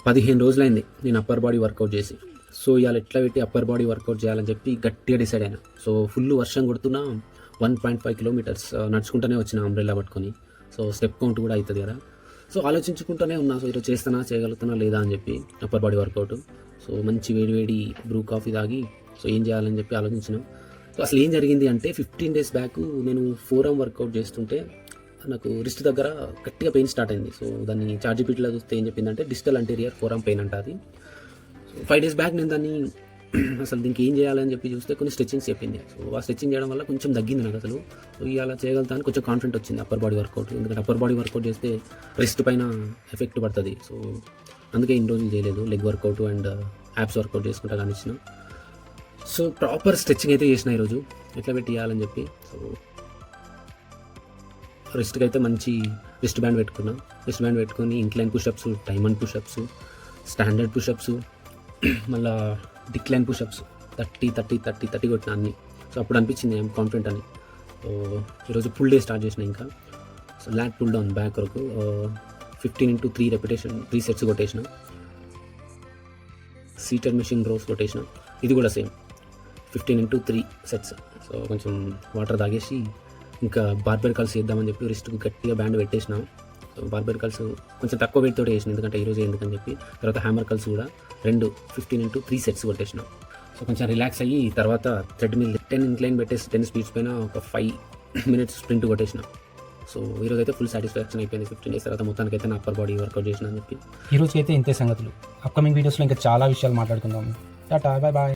15 రోజులైంది నేను upper body work out చేసి. సో ఇవాళ ఎట్లా పెట్టి అప్పర్ బాడీ వర్కౌట్ చేయాలని చెప్పి గట్టిగా డిసైడ్ అయినా. సో ఫుల్ వర్షం కొడుతున్నా 1.5 కిలోమీటర్స్ నడుచుకుంటూనే వచ్చిన అంబ్రెల్లా పట్టుకొని. సో స్టెప్ కౌంట్ కూడా అవుతుంది కదా. సో ఆలోచించుకుంటూనే ఉన్నా, సో ఈరోజు చేయగలుగుతున్నా లేదా అని చెప్పి అప్పర్ బాడీ వర్కౌట్. సో మంచి వేడి బ్రూ కాఫీ తాగి సో ఏం చేయాలని చెప్పి ఆలోచించిన. సో అసలు ఏం జరిగింది అంటే 15 డేస్ బ్యాక్ నేను ఫోరం వర్కౌట్ చేస్తుంటే నాకు రిస్ట్ దగ్గర గట్టిగా పెయిన్ స్టార్ట్ అయింది. సో దాన్ని చార్జిపీటీలో చూస్తే ఏం చెప్పిందంటే డిజిటల్ అంటీరియర్ ఫోరం పెయిన్ అంట అది. సో 5 డేస్ బ్యాక్ నేను దాన్ని అసలు దీనికి ఏం చేయాలని చెప్పి చూస్తే కొన్ని స్ట్రెచ్చింగ్స్ చెప్పింది. సో ఆ స్ట్రెచ్చింగ్ చేయడం వల్ల కొంచెం తగ్గింది నాకు అసలు. సో ఇలా చేయగలుగుతాను కొంచెం కాన్ఫిడెంట్ వచ్చింది అప్పర్ బాడీ వర్కౌట్. ఎందుకంటే అప్పర్ బాడీ వర్కౌట్ చేస్తే రిస్ట్ పైన ఎఫెక్ట్ పడుతుంది. సో అందుకే ఇన్ని రోజులు చేయలేదు. Leg workout and abs workout చేసుకుంటా కానిచ్చిన. సో ప్రాపర్ స్ట్రెచ్చింగ్ అయితే చేసిన ఈరోజు ఎట్లా పెట్టి చేయాలని చెప్పి. సో రిస్ట్కి అయితే మంచి రిస్ట్ బ్యాండ్ పెట్టుకున్నా. రిస్ట్ బ్యాండ్ పెట్టుకొని incline pushups, diamond pushups, standard pushups, మళ్ళీ డిక్లైన్ పుషప్స్ 30 కొట్టిన అన్ని. సో అప్పుడు అనిపించింది ఐఎమ్ కాన్ఫిడెంట్ అని. సో ఈరోజు ఫుల్ డే స్టార్ట్ చేసిన ఇంకా. So lat pull down back వరకు 15x3 రెపిటేషన్ 3 సెట్స్ కొట్టేసిన. సీటెడ్ మెషిన్ రోస్ కొట్టేసిన. ఇది కూడా సేమ్ 15x3 సెట్స్. సో కొంచెం వాటర్ తాగేసి ఇంకా బార్బెల్ కల్స్ చేద్దామని చెప్పి రిస్ట్కి గట్టిగా బ్యాండ్ పెట్టేసిన. సో బార్బెల్ కల్స్ కొంచెం తక్కువ వెయిట్ తోటి వేసిన, ఎందుకంటే ఈరోజు ఎందుకని చెప్పి. తర్వాత హ్యామర్ కల్స్ కూడా 15x3 సెట్స్ కొట్టేసిన. సో కొంచెం రిలాక్స్ అయ్యి తర్వాత థ్రెడ్మిల్ 10 ఇంక్లైన్ పెట్టేసి 10 స్పీడ్స్ పైన ఒక 5 minutes స్ప్రింట్ కొట్టేసిన. సో ఈరోజు అయితే ఫుల్ సాటిస్ఫాక్షన్ అయిపోయింది. 15 డేస్ తర్వాత మొత్తానికి అయితే నా అప్పర్ బాడీ వర్కౌట్ చేసిన అని చెప్పి. ఈరోజు అయితే ఇంతే సంగతులు. అప్కమింగ్ వీడియోస్లో ఇంకా చాలా విషయాలు మాట్లాడుకుందాం. Tata, bye bye.